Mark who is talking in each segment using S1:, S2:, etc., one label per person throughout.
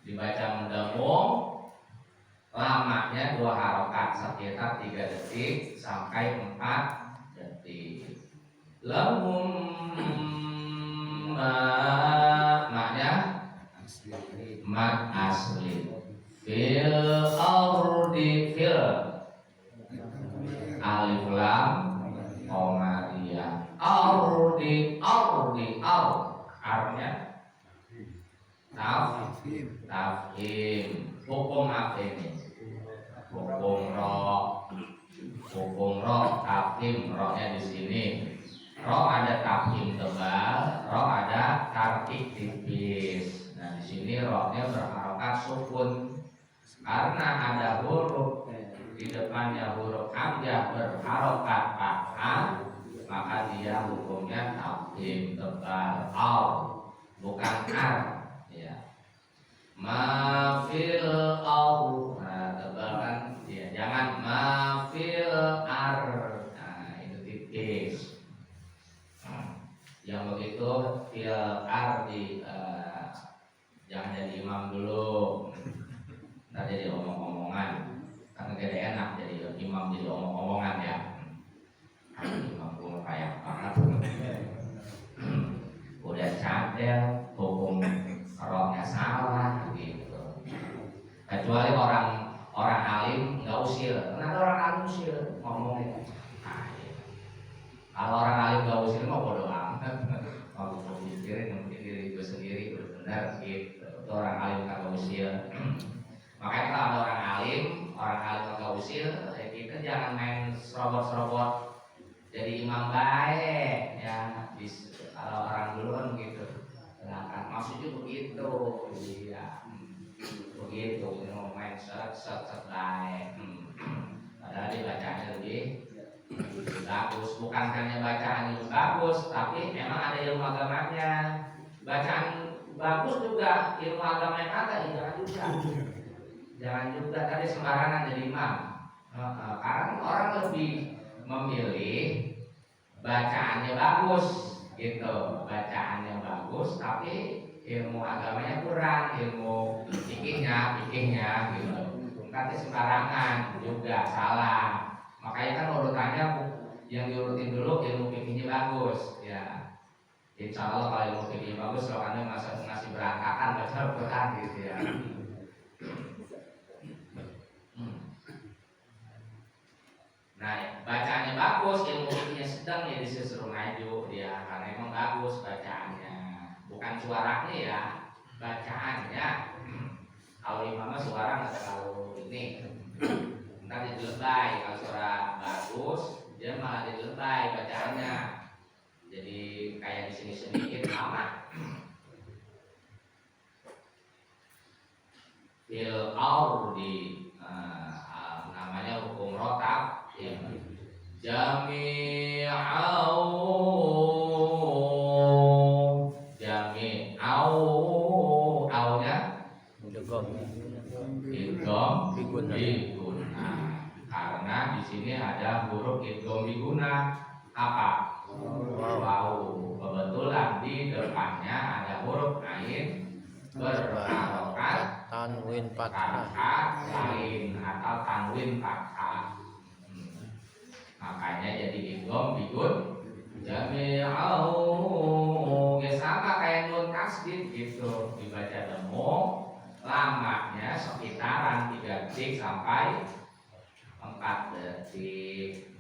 S1: dibaca mendengung, lamanya 2 harokat sekitar 3 detik sampai 4 detik. Lahum maknya mat asli fil ardi fil alif lam Komariah ardi arnya tafhim hukum apa ini? Hukum tafhim rohnya di sini. Roh ada tafhim tebal, roh ada tarkik tipis. Nah di sini rohnya berharokat sukun karena ada huruf di depannya huruf hamzah berharokat fathah, maka dia hukumnya tafhim tebal al bukan ar ya. Mafil au, nah tebal kan ya, jangan mafil ar, nah itu tipis. Yang begitu fil ardi jangan jadi imam dulu, ntar jadi omong-omongan, karena gak enak jadi imam jadi omong-omongan ya. Imam gue kayak banget, udah cadel hukum rohnya salah gitu. Kecuali orang alim nggak usil, kenapa orang alim usil ngomongnya? Nah, iya. Kalau orang alim nggak usil mau bodo amat, mau pikirin diri gue sendiri benar gitu. Itu orang alim kagak usil. Makanya kalau ada orang alim kagak usil, kita jangan main serobot-serobot jadi imam baik ya. Kalau orang dulu kan begitu. Nah, maksudnya begitu, iya, begitu. Mau main set baik. Padahal dia bacanya lebih bagus. Bukan hanya bacaan yang bagus, tapi memang ada ilmu agamanya. Bacaan bagus juga ilmu agamanya kagak, jangan juga tadi sembarangan jadi imam. Karena orang lebih memilih bacaannya bagus gitu, bacaannya bagus tapi ilmu agamanya kurang, ilmu fikihnya gitu. Nanti sembarangan juga salah. Makanya kan urutannya yang diurutin dulu ilmu fikihnya bagus ya. Insya Allah kalau ilmu fikihnya bagus, kalau anda masih berantakan baca Al-Quran gitu ya. Nah, bacaannya bagus, ilmu fikihnya sedang ya disuruh maju dia, karena emang bagus bacaannya, bukan suaranya ya, bacaannya. Kalau imamnya suara nggak terlalu ini, ntar jadi lebay. Kalau suara bagus, dia malah jadi lebay bacaannya, jadi kayak di sini sedikit amat. Fil ardi namanya hukum rotab. Aunya idgham biguna. Karena di sini ada huruf idgham biguna. Apa? Waw. Kebetulan di depannya ada huruf ain berharokat
S2: tanwin fathah
S1: lain atau tanwin fathah. Makanya jadi idgham bigun jami'au ya, sama kayak nun tasdid gitu, dibaca demo lamanya sekitaran 3 detik sampai 4 detik.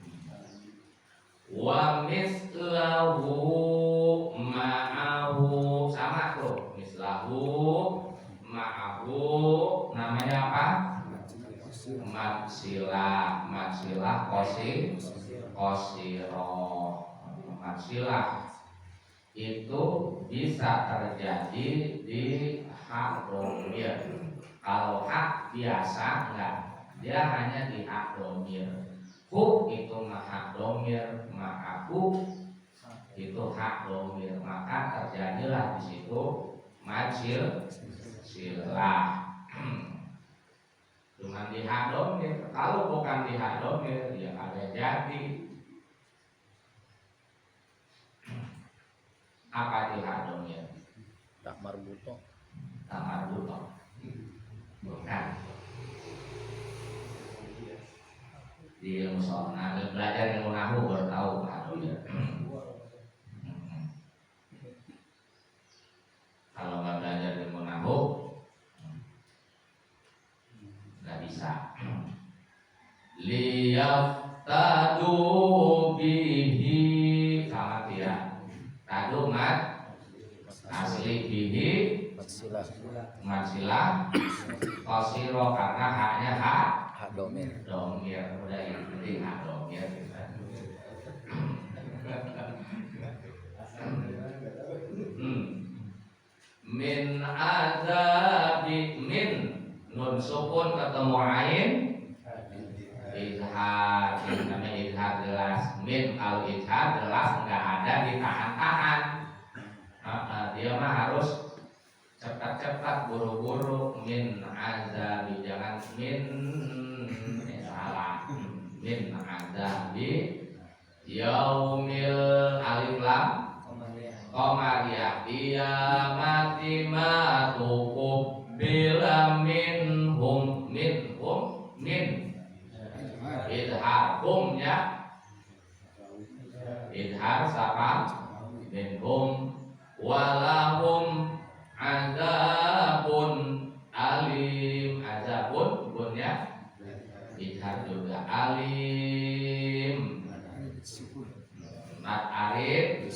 S1: Wa mislahu ma'ahu, sama tuh, mislahu ma'ahu namanya apa? Matsilah kosiroh. Matsilah itu bisa terjadi di hak domir. Kalau hak biasa enggak, dia hanya di hak domir. Hu itu hak domir, ma'ahu itu hak domir, maka terjadilah di situ majil silah. Cuma di hak domir. Kalau bukan di hak domir, dia kagak jadi. Apa di hak domir?
S2: tak marbuto.
S1: Tak marbuto. di ilmu sholat. Nah, belajar ilmu nahu baru tahu ya. Kalau nggak belajar ilmu nahu nggak bisa. Liyaftadu bihi sama dia. Tadu mat asli bihi masilah kosiro karena haknya hak domir udah yang penting hak domir kita. Min azabi min nun sukun ketemu ain izhar, yang namanya izhar jelas. Min kalau izhar jelas nggak ada ditahan-tahan. Dia mah harus cepat-cepat buru-buru. Min azabi jangan min salah. Min azabi yaumil alif lam qamariyah qiyamati ma tuqub bila minhum min idhar humnya idhar sama minhum walahum azabun alim azabun bunnya idhar juga alim mat arif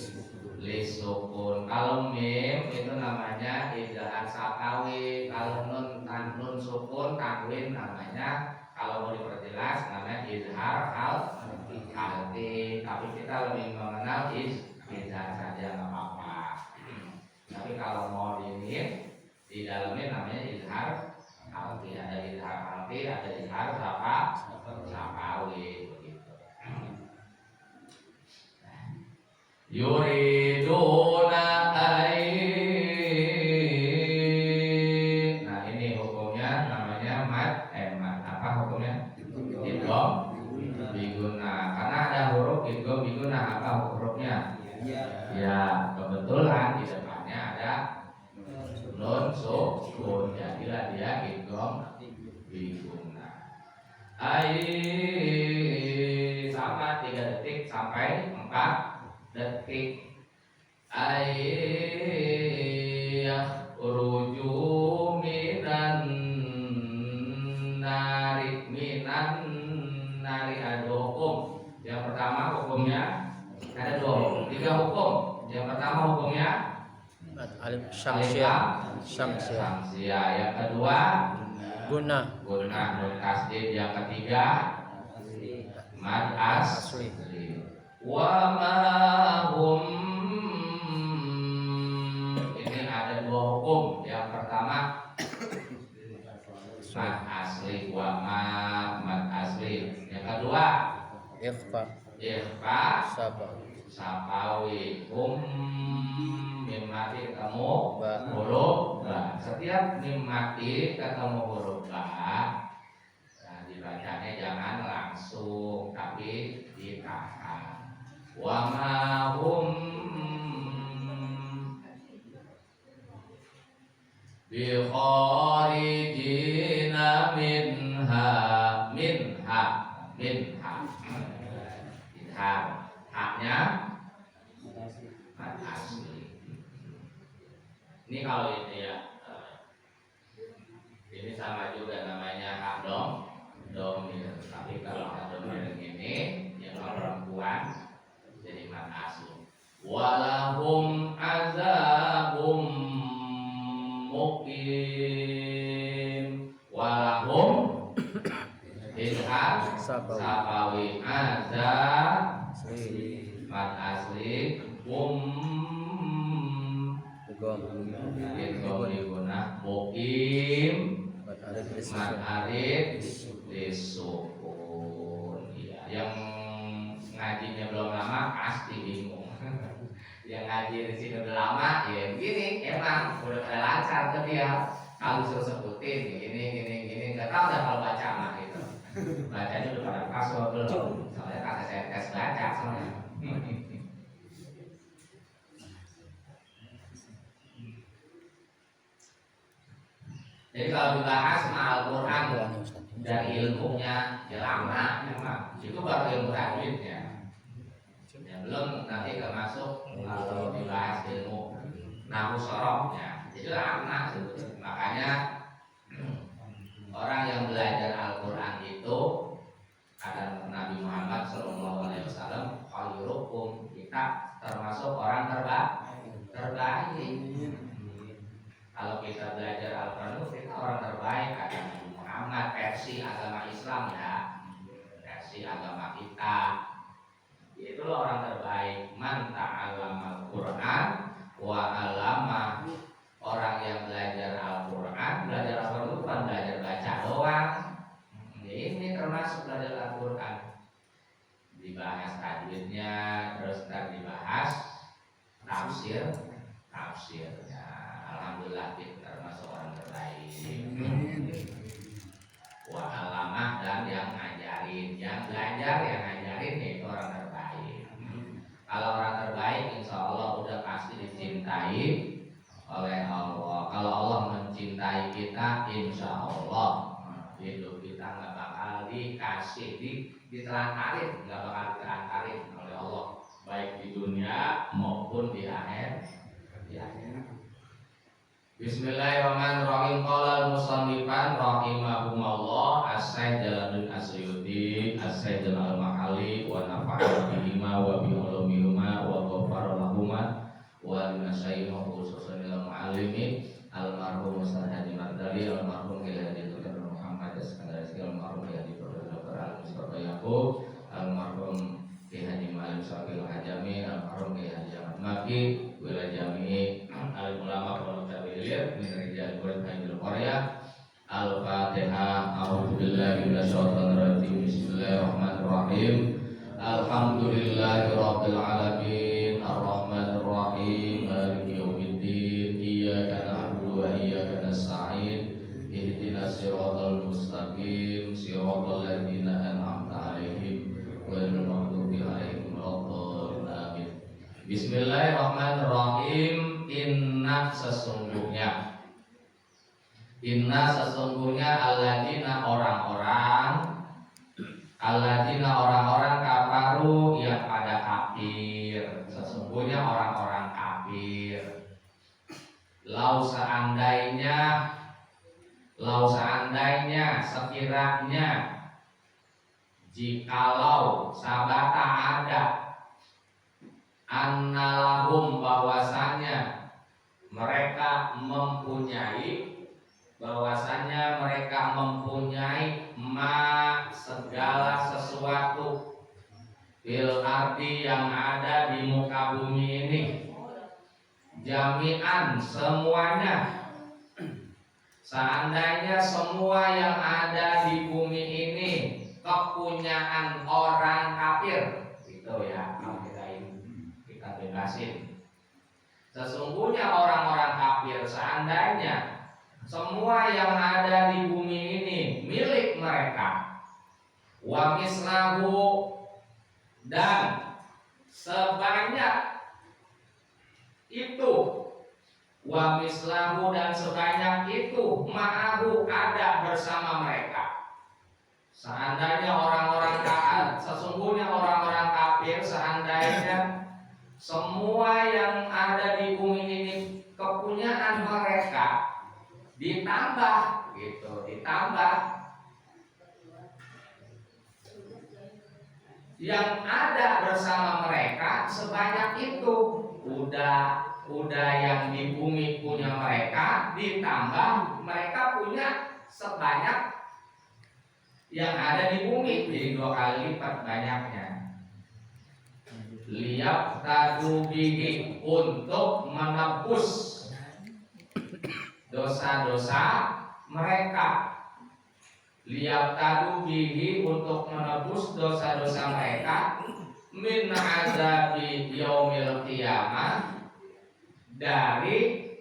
S1: lisukun. Kalau mim itu namanya idhar sakawi. Kalau nun sukun tanwin namanya, kalau mau diperjelas namanya izhar arti. Tapi kita lebih mengenal izhar saja nggak apa-apa. Tapi kalau mau di dalamnya namanya izhar arti. Ada izhar arti, ada izhar sakawi begitu. Yuriduna nah ini hukumnya namanya mat apa hukumnya? Idgham biguna. Karena ada huruf idgham biguna. Apa hurufnya? Ya kebetulan di depannya ada nun sukun, jadilah dia idgham biguna. Sama 3 detik sampai 4 detik. Uruju minan nari ada hukum. Yang pertama hukumnya ada 2 hukum, 3 hukum. Yang pertama hukumnya
S2: alif syamsiyah.
S1: Yang kedua
S2: Guna
S1: nun tasdid. Yang ketiga mad asli. Wa ma hum ini ada 2 hukum. Yang pertama mad asli wa ma mad asli. Yang kedua ikhfa sapawi mim mati ketemu huruf ba. Setiap mim mati ketemu huruf ba, nah dibacanya jangan langsung tapi ditahan. Wa ma hum bi kharijina minha haknya asli. Ini kalau ini ya ini sama juga namanya hak domir. Tapi kalau hak domir ini yang perempuan jadi mat asli. Walahum azabum muqim. Walahum izhar sapawi azab mat asli diguna muqim mat arif disukun. Ya, yang ngajinya belum lama pasti bingung. Yang ngaji di sini udah lama ya begini, emang udah pada lancar tapi ya kalau suruh sebutin gini nggak tahu dah kalau baca mah gitu. Bacanya udah pada pas belum, soalnya kata saya tes baca soalnya. Jadi kalau dibahas Al-Quran dari ilmunya ya lama memang. Itu baru ilmu tajwidnya. Ya, belum nanti termasuk kalau dibahas ilmu nahwu sorofnya. Itu lama sebetulnya. Makanya orang yang belajar Al-Quran itu ada Nabi Muhammad SAW khairukum, kita termasuk orang terbaik. Kalau kita belajar Al-Quran itu kita orang terbaik. Ada Nabi Muhammad versi agama Islam ya, versi agama kita. Itu orang terbaik. Man ta'allama Al-Quran wa 'allama. Orang yang belajar Al-Quran itu bukan belajar baca doang. Ini termasuk belajar Al-Quran. Dibahas tajwidnya, terus ntar dibahas tafsirnya. Alhamdulillah kita termasuk orang terbaik. Wa 'allamah, dan yang ngajarin, yang belajar, yang ngajarin itu orang terbaik. Kalau orang terbaik insya Allah udah pasti dicintai oleh Allah. Kalau Allah mencintai kita, insya Allah hidup kita nggak bakal dikasih ditelantarin, nggak bakal ditelantarin oleh Allah, baik di dunia maupun di akhirat. Bismillahirrahmanirrahim. Qala al-musannifan rahimahumullah As-Said Jalaluddin Asyuti As-Said al-Mahalli wa nafa'a bihima wa bi ulumihima wa ghafara lahuma wa linasyayyihi khususan lil muallimin almarhum Ustaz Haji Mardali, almarhum Kiai Haji Dr. Muhammad Iskandar, almarhum Kiai Haji Dr. Al-Mustafa Yaqub, almarhum Kiai Haji Ma'alim Syakil Hajami, almarhum Kiai Haji Ahmad Maki, wilayah jami alim ulama pondok Tabilir min rijal Qur'an Haidul Qarya. Al-Fatihah. A'udzubillahi minasyaitonir rajim. Bismillahirrahmanirrahim. Alhamdulillahirabbil alamin arrahmanir rahim maliki yaumiddin iyyaka na'budu wa iyyaka nasta'in ihdinas siratal mustaqim siratal ladzina an'amta 'alaihim ghairil maghdubi 'alaihim waladdallin. Amin. Bismillahirrahmanirrahim. Inna sesungguhnya alladzina orang-orang kafaru yang pada kafir. Sesungguhnya orang-orang kafir. Lau seandainya sekiranya jikalau sabata ada annalahum bahwasanya mereka mempunyai ma segala sesuatu fil ardi yang ada di muka bumi ini, jami'an semuanya. Seandainya semua yang ada di bumi ini kepunyaan orang kafir, gitu ya, kalau kita bebasin. Sesungguhnya orang-orang kafir, seandainya semua yang ada di bumi ini milik mereka, wa mislahu, dan sebanyak itu, wa mislahu, dan sebanyak itu, ma'ahu, ada bersama mereka. Seandainya orang-orang kafir, sesungguhnya orang-orang kafir, seandainya semua yang ada di bumi ini kepunyaan mereka, ditambah yang ada bersama mereka sebanyak itu, udah yang di bumi punya mereka, ditambah mereka punya sebanyak yang ada di bumi, jadi 2 kali lipat banyaknya. Liap tadu bihi, untuk menebus dosa-dosa mereka. Liap tadu bihi, untuk menebus dosa-dosa mereka. Min azabi yaumil qiyamah, dari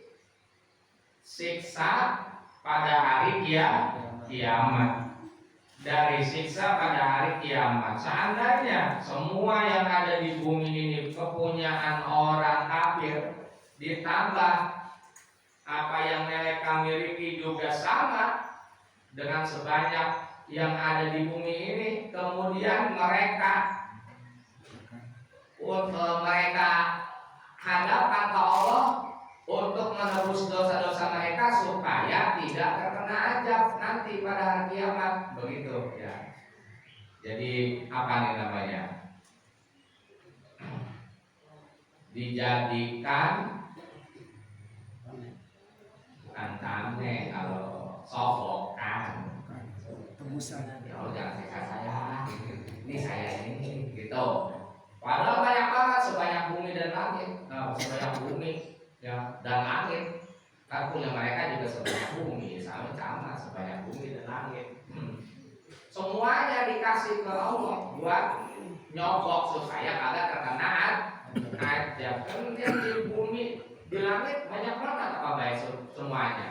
S1: siksa pada hari kiamat. Dari siksa pada hari kiamat. Seandainya semua yang ada di bumi ini kepunyaan orang kafir, ditambah apa yang mereka miliki juga sama dengan sebanyak yang ada di bumi ini, kemudian mereka hadapkan ke Allah untuk menebus dosa-dosa mereka supaya tidak terkena azab nanti pada hari kiamat, begitu ya. Jadi apa nih namanya? Dijadikan bukan tameng, kalau sofokan
S3: tebusan.
S1: ya Allah jangan siksa saya, ini saya ini gitu. Padahal banyak banget, sebanyak bumi dan langit, sebanyak bumi ya dan langit. Kan punya mereka juga sebanyak bumi, sama sebanyak bumi dan langit. Semuanya dikasih ke Allah buat nyogok supaya kagak terkena azab. Kan yang di bumi, di langit banyak banget apa baik semuanya.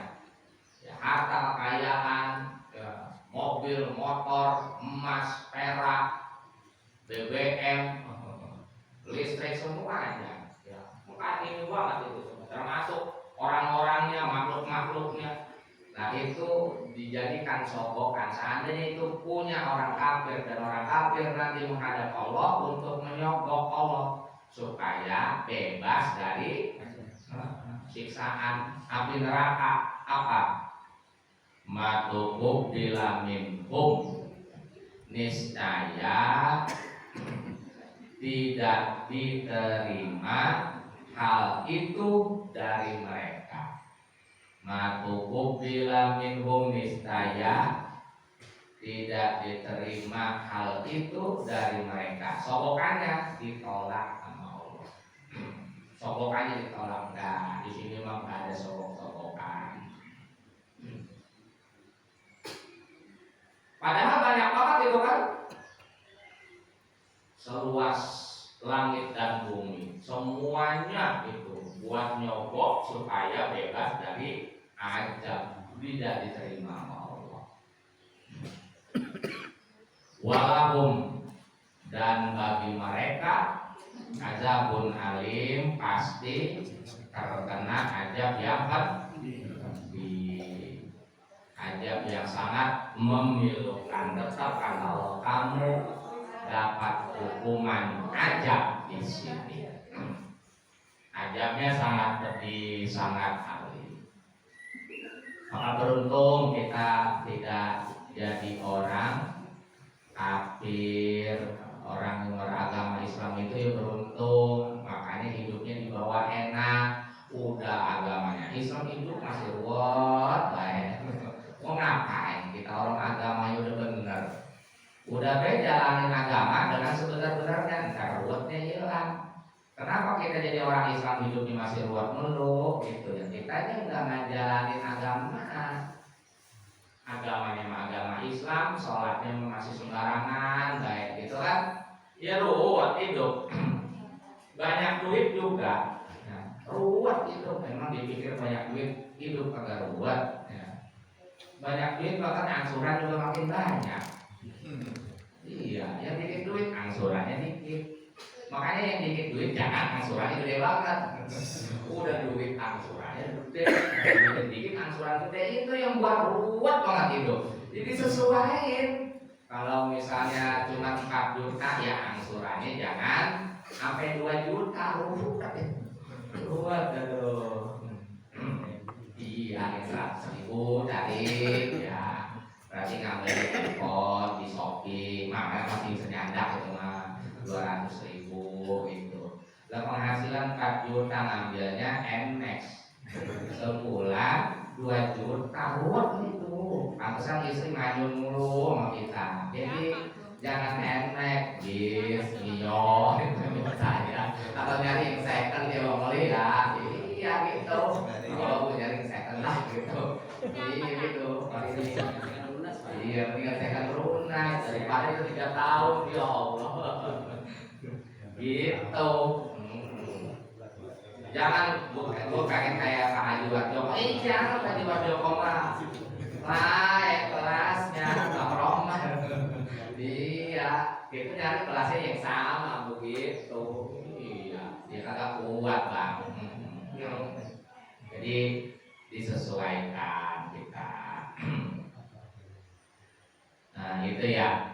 S1: Ya, harta kekayaan, ya, mobil, motor, emas, perak, BBM, listrik semuanya. Ya, bukan ini banget itu semua. Termasuk orang-orangnya, makhluk-makhluknya. Nah itu dijadikan sogokan. Seandainya itu punya orang kafir dan orang kafir nanti menghadap Allah untuk menyogok Allah supaya bebas dari siksaan api neraka. Apa? Matukub bilaminhum, niscaya tidak diterima hal itu dari mereka. Matukub bilaminhum, niscaya tidak diterima hal itu dari mereka. Sogokannya ditolak sama Allah. Sogokannya ditolak. Enggak, di sini mah enggak ada sogok-sogokan. Padahal banyak banget itu kan, seluas langit dan bumi, semuanya itu buat nyogok supaya bebas dari azab, tidak diterima Allah. Walahum, dan bagi mereka azabun alim, pasti terkena azab yang pedih, azab yang sangat memilukan. Tetap kalau kamu dapat hukuman azab di sini, azabnya sangat pedih, sangat alim. Maka beruntung kita tidak jadi orang kafir, orang yang beragama Islam itu ya beruntung. Makanya hidupnya di bawah enak, udah agamanya Islam hidup masih ruwet baik. Mau ngapain kita orang agamanya udah bener, udah baik jalanin agama dengan sebenar-benarnya, ntar ruwetnya hilang. Kenapa kita jadi orang Islam hidupnya masih ruwet mulu gitu ya? Kita aja nggak ngejalanin agama. Agamanya mah agama Islam, sholatnya masih sembarangan, baik gitu kan? Ya ruwet hidup. Banyak duit juga, ya, ruwet hidup. Memang dipikir banyak duit hidup agak ruwet. Ya. Banyak duit bahkan angsuran juga makin banyak. Iya, yang dikit duit angsurannya dikit. Makanya yang dikit duit jangan angsurannya gede banget. Udah duit angsurannya gede, duit dikit angsuran gede, itu yang buat ruwet banget hidup. Jadi sesuaiin. Kalau misalnya cuma 4 juta ya angsurannya jangan sampai 2 juta, ruwet aduh. Iya, 100.000 tadi ya. Berarti ngambil kupon di Shopee, makanya masih senyandak itu mah 200.000 itu. Lah penghasilan 4 juta ngambilnya NMAX, sebulan 2 juta, ruwet itu. Pantesan istri manyun mulu sama kita. Jadi jangan NMAX, bis, Mio, saya. Atau nyari yang second dia mau beli ya. Iya gitu. Kalau nyari yang second lah gitu. Iya gitu. Iya, mendingan second lunas daripada itu 3 tahun, ya Allah. Gitu. Jangan gue pengen kayak Pak Haji Warjoko. Jangan Pak Haji Warjoko mah naik kelasnya, nongkrong. Iya, itu nyari kelasnya yang sama begitu. Iya, dia kagak kuat bang. Jadi disesuaikan kita. Nah, gitu ya.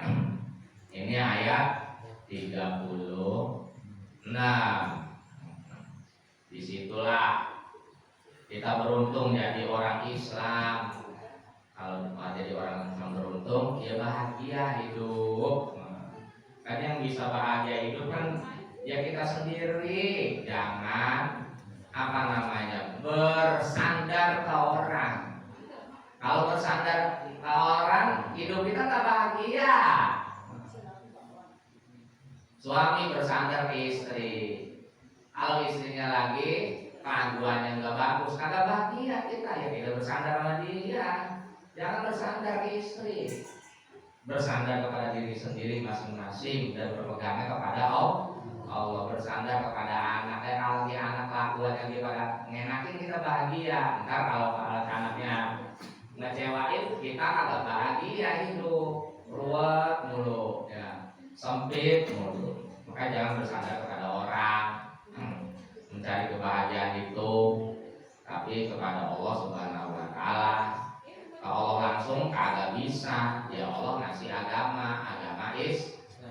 S1: Ini ayat 36. Disitulah kita beruntung jadi orang Islam. Kalau jadi orang Islam beruntung, ya bahagia hidup. Kan yang bisa bahagia hidup kan ya kita sendiri. Jangan bersandar ke orang. Kalau bersandar ke orang, hidup kita tak bahagia. Suami bersandar ke istri, kalau istrinya lagi kelakuannya nggak bagus, kagak bahagia kita, ya tidak bersandar sama dia. Jangan bersandar ke istri, bersandar kepada diri sendiri masing-masing dan berpegangnya kepada Allah. Bersandar kepada anak. Kalau dia anak kelakuan yang dia pada ngenakin, kita bahagia. Ntar kalau anaknya ngecewain, kita kagak bahagia hidup, ruwet mulu ya, sempit mulu. Makanya jangan bersandar kepada orang, mencari kebahagiaan itu, tapi kepada Allah Subhanahu wa Ta'ala. Kalau Allah langsung kagak bisa. Ya Allah ngasih agama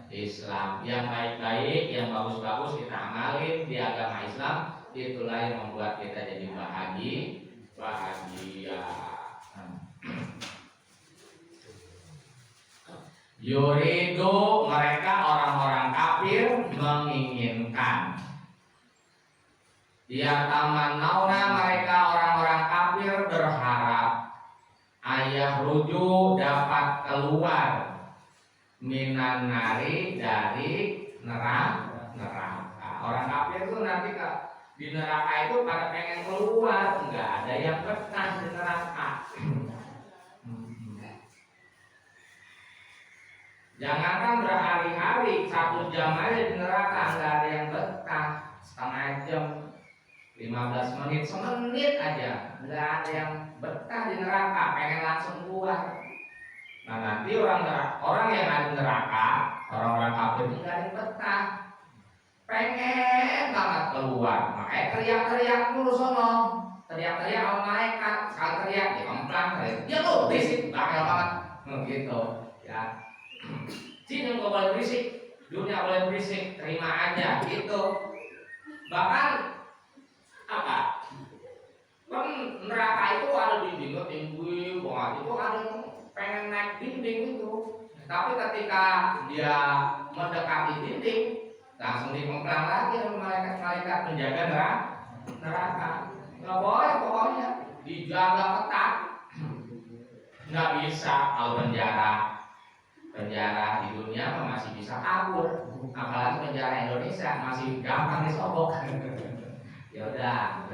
S1: Islam yang baik-baik, yang bagus-bagus kita amalin di agama Islam. Itulah yang membuat kita jadi bahagia. Yuridu, mereka orang-orang kafir menginginkan. Ya tamannauna, mereka orang-orang kafir berharap ayah rujuk dapat keluar minan nari, dari neraka. Orang kafir itu nanti di neraka itu pada pengen keluar, nggak ada yang betah di neraka. Jangankan berhari-hari, 1 jam aja di neraka nggak ada yang betah. Setengah jam, 15 menit, semenit aja nggak ada yang betah di neraka, pengen langsung keluar. Nah nanti orang yang ada di neraka, orang-orang kafir itu nggak ada yang betah, pengen banget keluar. Makanya teriak-teriak dulu sono, teriak-teriak sama malaikat. Sekali teriak dikemplang, dia lo berisik bakal banget gitu ya. Sini nggak boleh berisik, dunia boleh berisik, terima aja gitu. Bahkan apa? Kan neraka itu ada dindingnya tinggi banget, itu ada yang pengen naik dinding itu. Tapi ketika dia mendekati dinding, langsung dikemplang lagi sama malaikat penjaga neraka. Nggak boleh pokoknya, dijaga ketat. Nggak bisa. Kalau penjara di dunia masih bisa kabur, apalagi penjara Indonesia masih gampang disobok. Ya udah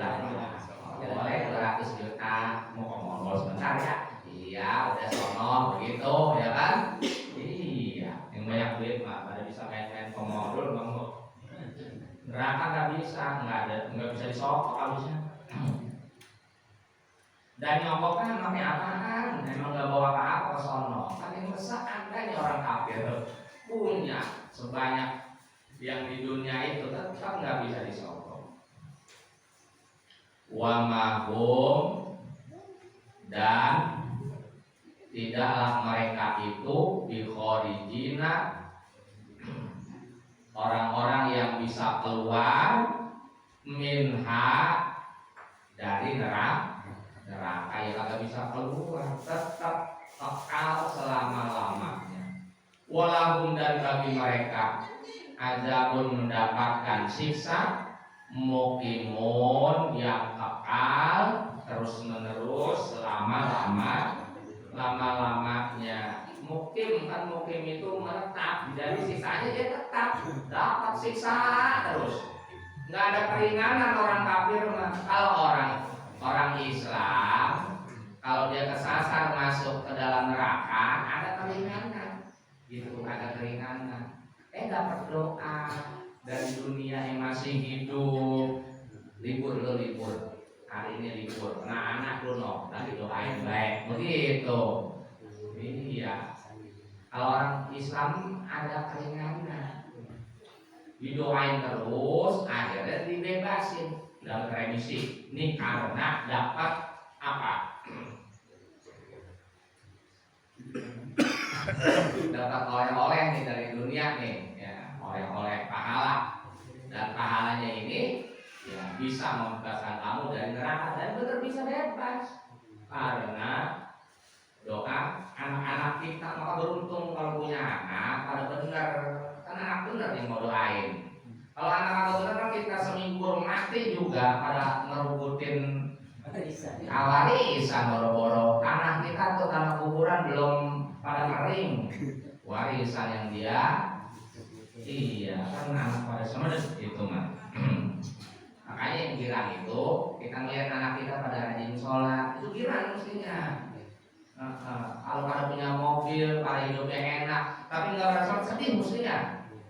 S1: boleh 200 juta mau ngomong sebentar ya. Iya udah sono begitu ya kan. Iya yang banyak duit mah pada bisa main-main pemodul bang. Neraka nggak bisa disokok habisnya. Dan nyokoknya namanya apaan? Memang nggak bawa apa-apa ke sono. Paling besar andanya orang kafir punya sebanyak yang di dunia itu tetap nggak bisa disokong. Wa mahum, dan tidaklah mereka itu bikhorijina, orang-orang yang bisa keluar minha, dari neraka ya kagak bisa keluar, tetap kekal selama-lamanya. Walahum, dan bagi mereka azabun, mendapatkan siksa, muqimun, yang kekal terus menerus lama-lamanya. Mukim itu menetap, jadi siksanya dia tetap dapat siksa terus, nggak ada keringanan orang kafir. Kalau orang Islam, kalau dia kesasar masuk ke dalam neraka, ada keringanan gitu, ada keringanan. Dapat doa dari dunia yang masih hidup, libur hari ini libur, anak-anak lu lagi doain baik begitu. Iya, kalau orang Islam ada keringanan, didoain terus, akhirnya dibebasin dalam remisi. Ini karena dapat apa? dapat oleh-oleh nih dari dunia nih, ya, oleh-oleh pahala. Dan pahalanya ini ya bisa membebaskan kamu dari neraka dan benar bisa bebas karena doa anak-anak kita. Maka beruntung kalau punya anak pada benar, kan anak benar yang mau doain. Kalau anak-anak benar kan kita seminggu mati juga pada ngerubutin warisan, boro-boro tanah kita tuh, tanah kuburan belum pada kering, warisan yang dia iya kan anak pada semedes itu mah. Makanya yang girang itu kita ngelihat anak kita pada rajin sholat, itu girang mestinya. Kalau pada punya mobil, pada hidupnya enak, tapi nggak pada sholat, sedih mestinya.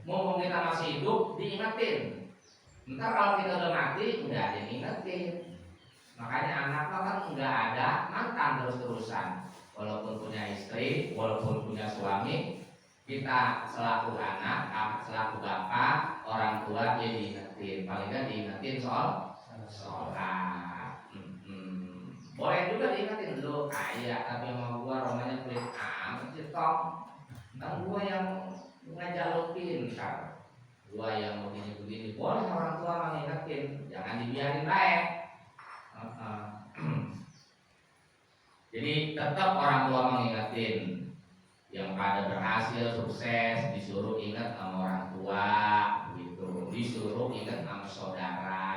S1: Mumpung kita masih hidup, diingetin. Ntar kalau kita udah mati, udah ada yang ingetin. Makanya anak kan nggak ada mantan terus-terusan. Walaupun punya istri, walaupun punya suami, kita selaku anak, selaku bapak, orang tua dia diingetin. Paling nggak diingetin soal sholat. Boleh juga diingetin dulu kaya, tapi sama gua romanya pelit amat sih toh. Kan gua yang ngajalukin kan, gua yang begini-begini. Boleh orang tua mengingetin, jangan dibiarin baik. Jadi tetap orang tua mengingetin. Yang pada berhasil sukses disuruh ingat sama orang tua gitu, disuruh ingat sama saudara,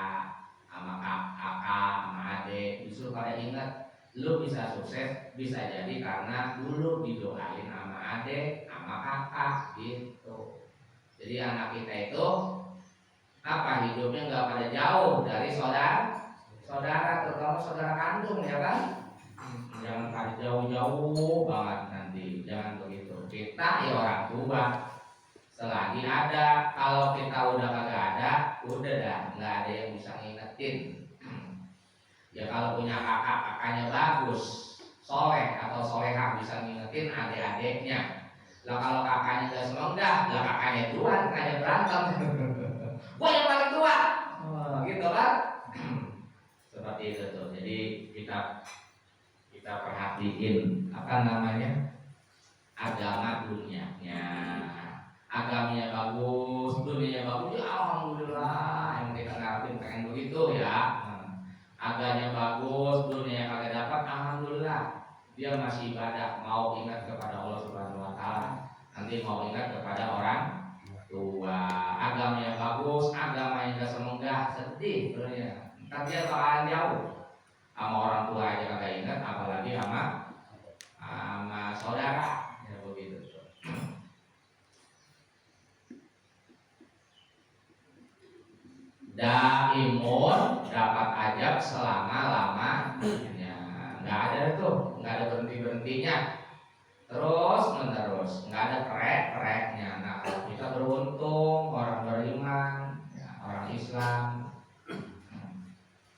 S1: sama kakak, sama adik, disuruh pada ingat. Lu bisa sukses bisa jadi karena dulu didoain sama adik, sama kakak gitu. Jadi anak kita itu apa, hidupnya nggak pada jauh dari saudara, terutama saudara kandung ya kan. Jangan pada jauh-jauh banget nanti, jangan begitu. Kita ya orang tua selagi ada, kalau kita udah kagak ada, udah dah nggak ada yang bisa ngingetin. Ya kalau punya kakaknya bagus, soleh atau solehah, bisa ngingetin adik-adiknya. Lah kalau kakaknya gak semenggah, lah kakaknya duluan, kakaknya berantem. Gua yang paling tua, gitu kan? Seperti itu tuh. Jadi kita perhatiin apa namanya, agama dunianya. Agamanya bagus, dunianya bagus, ya alhamdulillah. Yang kita ngarepin pengen begitu ya. Agamanya bagus, dunia kagak dapat, alhamdulillah. Dia masih ibadah, mau ingat kepada Allah Subhanahu wa taala, nanti mau ingat kepada orang tua. Agamanya bagus, agamanya gak semenggah, sedih sebenarnya. Ntar dia bakalan jauh. Sama orang tua aja kagak ingat, apalagi sama saudara, ya begitu. Daimun dapat ajab selama-lamanya, nggak ada tuh, nggak ada berhenti-berhentinya, terus menerus, nggak ada kerek-kereknya. Nah kalau kita beruntung, orang beriman, ya, orang Islam,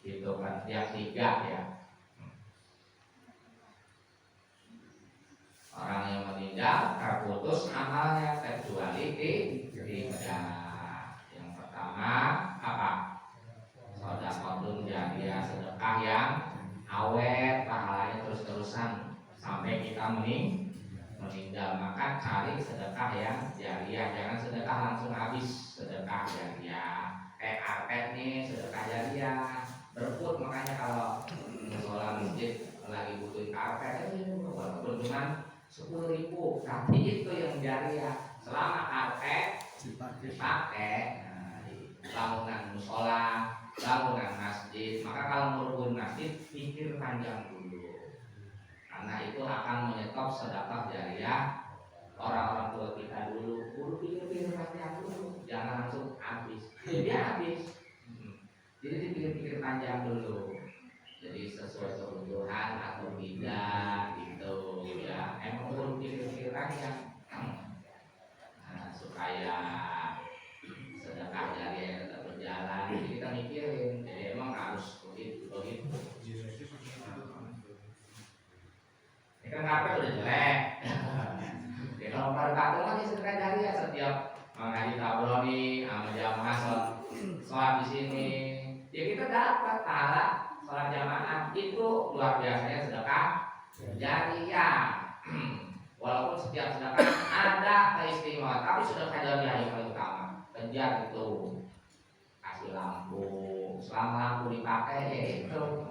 S1: gitu kan, yang tiga ya. Orang yang meninggal terputus amalnya kecuali tiga. Yang pertama apa? Sedekah jariyah, sedekah yang awet, pahalanya terus-terusan sampai kita meninggal. Maka cari sedekah yang jariyah, jangan sedekah langsung habis. Sedekah jariyah, karpet nih, sedekah jariyah. Berebut, makanya kalau musola masjid lagi butuh karpet, walaupun cuma 10.000, tapi itu yang jariyah. Selama karpet dipakai, bangunan musola, bangunan masjid, maka kalau merubuhin masjid pikir panjang dulu, karena itu akan menyetop sedekah jariyah orang-orang tua kita dulu pikir-pikir panjang dulu, jangan langsung habis. Dia habis. Jadi dipikir-pikir panjang dulu. Jadi sesuai kebutuhan atau tidak gitu ya. Emang perlu pikir-pikir panjang. Supaya sedekah jariyah tetap berjalan. Jadi kita mikirin. Jadi emang harus begitu. Ini kan karpet udah jelek. Ya kalau pada patung lagi sedekah jariyah, setiap mengaji tabroni sama jamaah sholat di sini, ya kita dapat pahala sholat jamaah itu luar biasanya sedekah jariyah. Walaupun setiap sedekah ada tapi sedekah jariah yang paling utama. Kejar itu, kasih lampu, selama lampu dipakai ya itu.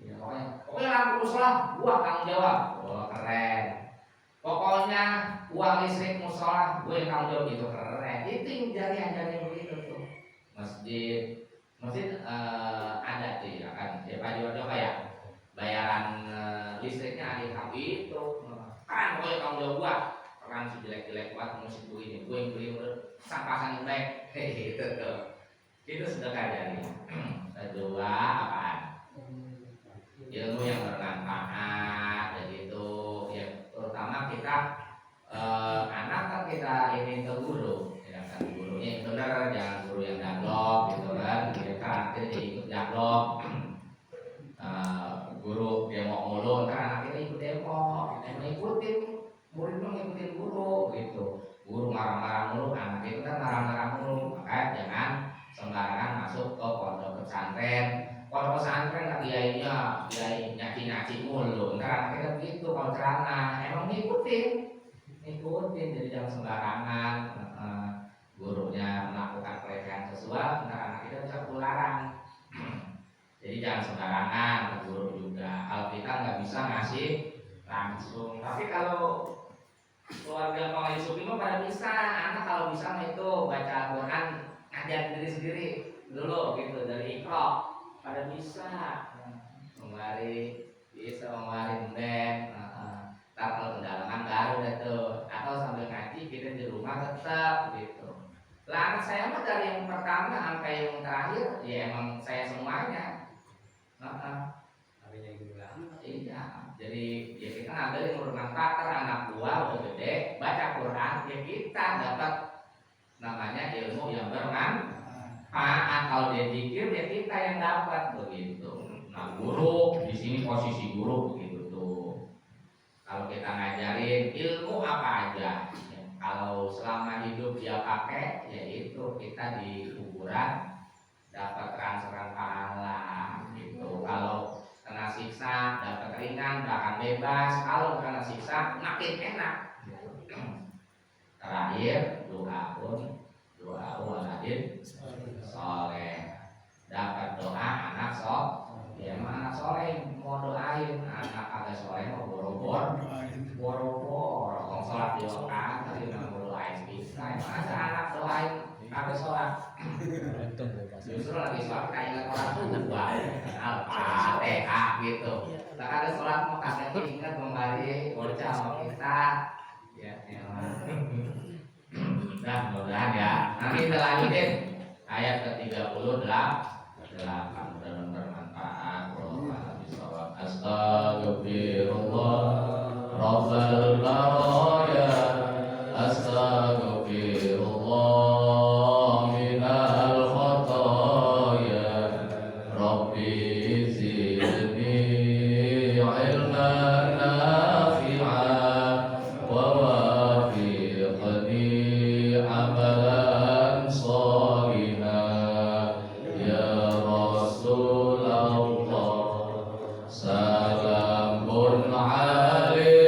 S1: Ya, pokoknya lampu musola gua tanggung jawab. Wah keren. Pokoknya uang listrik musola gue yang tanggung jawab, itu keren. Itu yang jariah begitu tuh. Masjid ada tuh ya kan, ya Pak Jodoh ya, bayaran listriknya ada yang itu kan, pokoknya tanggung jawab gua. Orang sejelek-jelek buat musik gue ini, gue yang beli sang pasang baik, itu tuh. Itu sedekah jariah. Kedua apaan? Ilmu yang bermanfaat, jadi itu ya, terutama kita anak kan kita ini ke guru, ya kan, gurunya yang benar, jangan guru yang dablok gitu kan, dia kan akhirnya jadi ikut dablok. Guru demo mulu, ntar anak kita ikut demo, ngikutin murid ngikutin guru gitu. Guru marah-marah mulu, anak itu kan marah-marah mulu, maka jangan sembarangan masuk ke pondok pesantren. Pondok pesantren kan kiainya nyaci mulu, ntar anak kita begitu kalau ceramah emang ngikutin, jadi jangan sembarangan. Gurunya melakukan pelecehan seksual, ntar anak kita bisa ketularan. Jadi jangan sembarangan ke guru juga. Kalau kita nggak bisa ngasih langsung, tapi kalau keluarga Pak Yusuf itu pada bisa, anak kalau bisa itu baca Quran, ngajar diri sendiri dulu gitu dari Iqra, pada bisa bisa menden, kalau pendalaman baru itu, atau sambil ngaji kita di rumah tetap gitu. Lah anak saya mah dari yang pertama sampai yang terakhir ya emang saya semuanya. Iya, jadi ya kita ngambil yang bermanfaat. Anak buah udah gede, baca Quran, ya kita dapat namanya ilmu yang bermanfaat. Kalau dia zikir, ya kita yang dapat begitu. Nah guru di sini posisi guru begitu tuh. Kalau kita ngajarin ilmu apa aja, ya, kalau selama hidup dia pakai, yaitu kita di kuburan dapat transferan pahala gitu. Kalau kena siksa dapat ringan, bahkan bebas. Kalau kena siksa makin enak. Terakhir doa waladin soleh, dapat doa anak ya anak soleh. Mau doain anak agak soleh mau boro-boro kalau sholat di waktu tadi mau doain bisa. Masa anak doain agak sholat, justru lagi sholat kayak orang tua Al-Fatihah gitu. Tak ada sholat mau kagak ingat kembali bocah sama kita ya. Nah mudah-mudahan ya. Nanti kita lanjutin ayat ke-38 dan bermanfaat. Astagfirullah Rabbal baraya, astagfirullah minal khataya, Rabbi zidni ilman nafi'an wa wafiqni amalan shalihan ya Rasulullah. Salamun alaik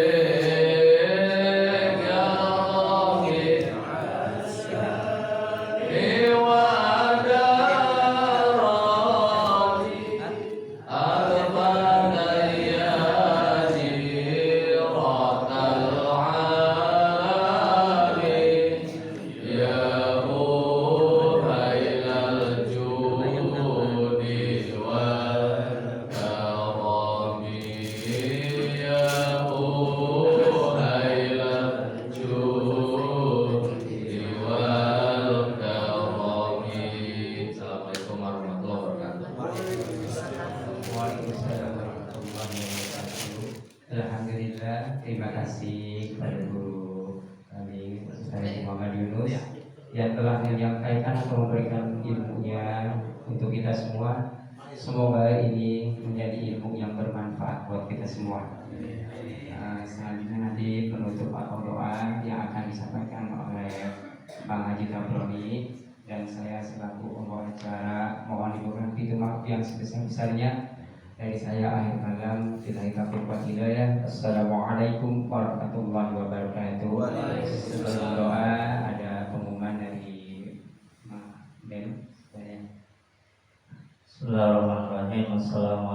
S1: ya Rabbi wa darati al-badaya jiratal alamin ya muhailal judi wal Assalamualaikum warahmatullahi wabarakatuh.
S3: Waalaikumsalam warahmatullahi wabarakatuh. Alhamdulillah, terima kasih kepada guru kami Ustaz Muhammad Yunus yang telah menyampaikan atau memberikan ilmunya untuk kita semua. Semoga ini menjadi ilmu yang bermanfaat buat kita semua. Selanjutnya nanti penutup atau doa yang akan disampaikan oleh Bang Haji Tabroni, dan saya selaku pembawa acara mohon diberikan pintu maaf yang sebesar-besarnya dari saya. Akhir kalam, billahi taufiq wal hidayah. Assalamualaikum warahmatullahi wabarakatuh. Sebelum doa
S4: Bismillahirrahmanirrahim. Assalamualaikum